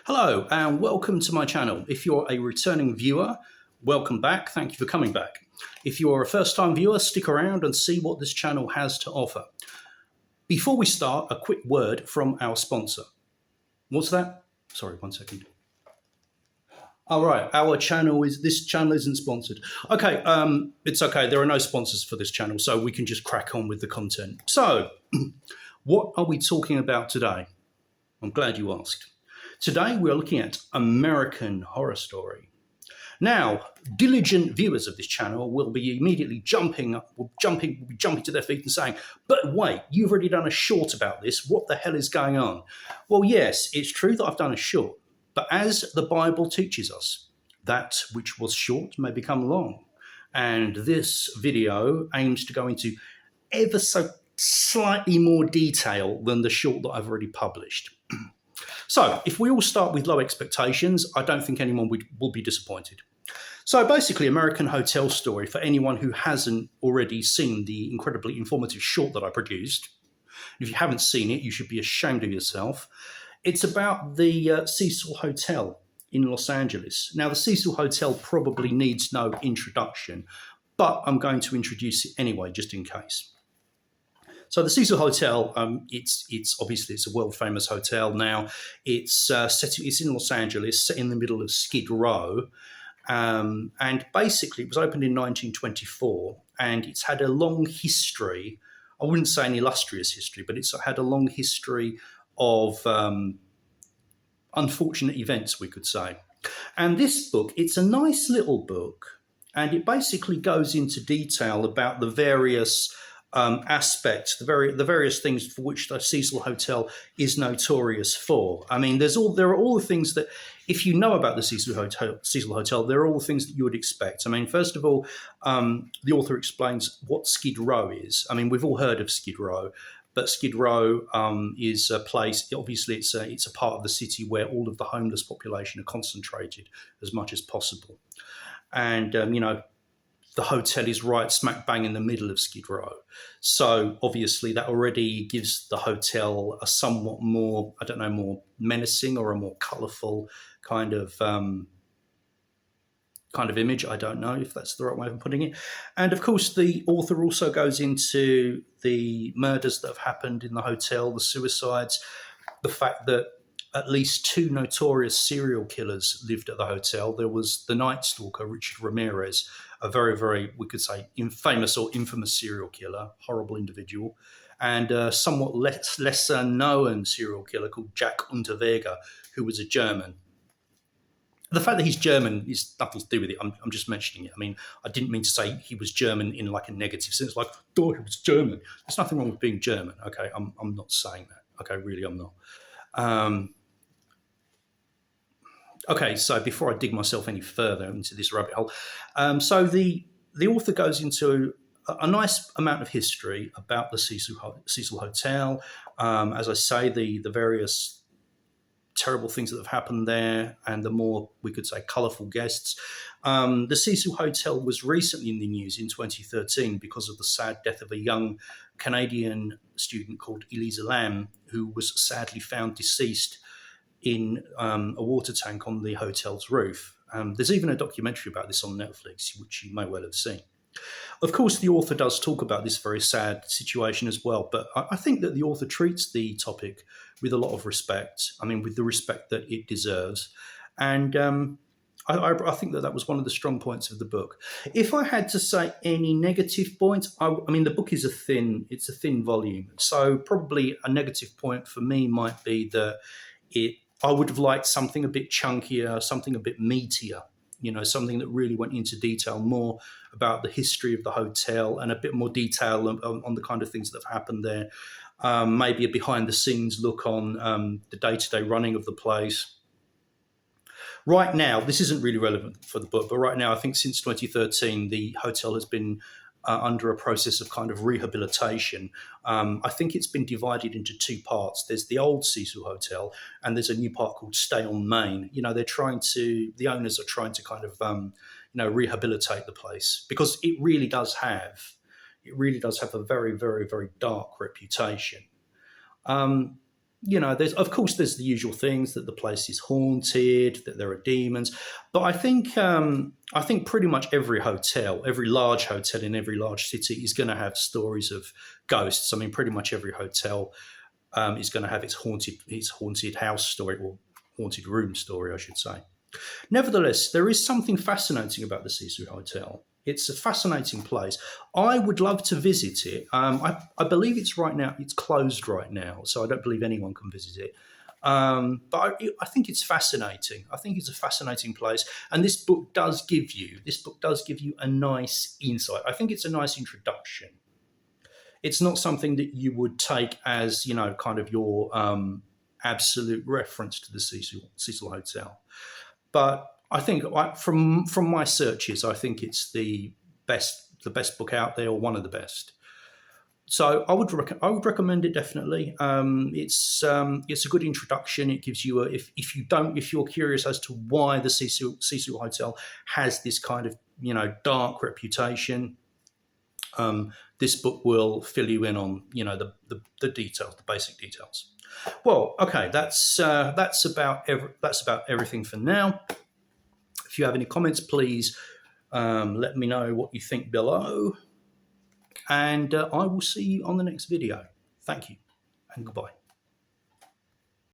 Hello and welcome to my channel. If you're a returning viewer, welcome back. Thank you for coming back. If you're a first-time viewer, stick around and see what this channel has to offer. Before we start, a quick word from our sponsor. What's that? Sorry, 1 second. All right, this channel isn't sponsored. Okay, it's okay. There are no sponsors for this channel, so we can just crack on with the content. So, what are we talking about today? I'm glad you asked. Today, we're looking at American Horror Story. Now, diligent viewers of this channel will be immediately jumping to their feet and saying, but wait, you've already done a short about this. What the hell is going on? Well, yes, it's true that I've done a short, but as the Bible teaches us, that which was short may become long. And this video aims to go into ever so slightly more detail than the short that I've already published. So, if we all start with low expectations, I don't think anyone will be disappointed. So basically, American Hotel Story, for anyone who hasn't already seen the incredibly informative short that I produced, if you haven't seen it, you should be ashamed of yourself. It's about the Cecil Hotel in Los Angeles. Now, the Cecil Hotel probably needs no introduction, but I'm going to introduce it anyway, just in case. So the Cecil Hotel, it's obviously a world famous hotel now. It's in Los Angeles, set in the middle of Skid Row, and basically it was opened in 1924, and it's had a long history. I wouldn't say an illustrious history, but it's had a long history of unfortunate events, we could say. And this book, it's a nice little book, and it basically goes into detail about the various aspects, the various things for which the Cecil Hotel is notorious for. I mean, there are all the things that, if you know about the Cecil Hotel, there are all the things that you would expect. I mean, first of all, the author explains what Skid Row is. I mean, we've all heard of Skid Row, but Skid Row is a place. Obviously, it's a part of the city where all of the homeless population are concentrated as much as possible, and the hotel is right smack bang in the middle of Skid Row. So obviously that already gives the hotel a somewhat more, more menacing or a more colourful kind of image. I don't know if that's the right way of putting it. And of course, the author also goes into the murders that have happened in the hotel, the suicides, the fact that at least 2 notorious serial killers lived at the hotel. There was the Night Stalker, Richard Ramirez, a very, very, we could say, famous or infamous serial killer, horrible individual, and a somewhat lesser known serial killer called Jack Unterweger, who was a German. The fact that he's German is nothing to do with it. I'm just mentioning it. I mean, I didn't mean to say he was German in like a negative sense, like, oh, he was German. There's nothing wrong with being German, okay? I'm not saying that, okay? Really, I'm not. Okay, so before I dig myself any further into this rabbit hole, so the author goes into a nice amount of history about the Cecil Hotel. As I say, the various terrible things that have happened there, and the more, we could say, colourful guests. The Cecil Hotel was recently in the news in 2013 because of the sad death of a young Canadian student called Elisa Lam, who was sadly found deceased in a water tank on the hotel's roof. There's even a documentary about this on Netflix, which you may well have seen. Of course, the author does talk about this very sad situation as well, but I think that the author treats the topic with a lot of respect. I mean, with the respect that it deserves. And I think that was one of the strong points of the book. If I had to say any negative points, I mean, the book is a thin volume. So probably a negative point for me might be that I would have liked something a bit chunkier, something a bit meatier, something that really went into detail more about the history of the hotel and a bit more detail on the kind of things that have happened there. Maybe a behind-the-scenes look on the day-to-day running of the place. Right now, this isn't really relevant for the book, but right now, I think since 2013, the hotel has been under a process of kind of rehabilitation. I think it's been divided into 2 parts. There's the old Cecil Hotel, and there's a new part called Stay on Main. The owners are trying to kind of, rehabilitate the place, because it really does have a very, very, very dark reputation. you know, there's the usual things that the place is haunted, that there are demons, but I think pretty much every hotel, every large hotel in every large city is going to have stories of ghosts. I mean, pretty much every hotel is going to have its haunted house story, or haunted room story, I should say. Nevertheless, there is something fascinating about the Cecil Hotel. It's a fascinating place. I would love to visit it. I believe it's closed right now, so I don't believe anyone can visit it. But I think it's fascinating. I think it's a fascinating place, and this book does give you a nice insight. I think it's a nice introduction. It's not something that you would take as, you know, kind of your absolute reference to the Cecil Hotel. But I think from my searches, I think it's the best book out there, or one of the best. So I would recommend it definitely. It's a good introduction. It gives you if you're curious as to why the Cecil Hotel has this kind of, you know, dark reputation, this book will fill you in on, you know, the details, the basic details. Well, okay, that's about everything for now. If you have any comments, please let me know what you think below. And I will see you on the next video. Thank you and goodbye.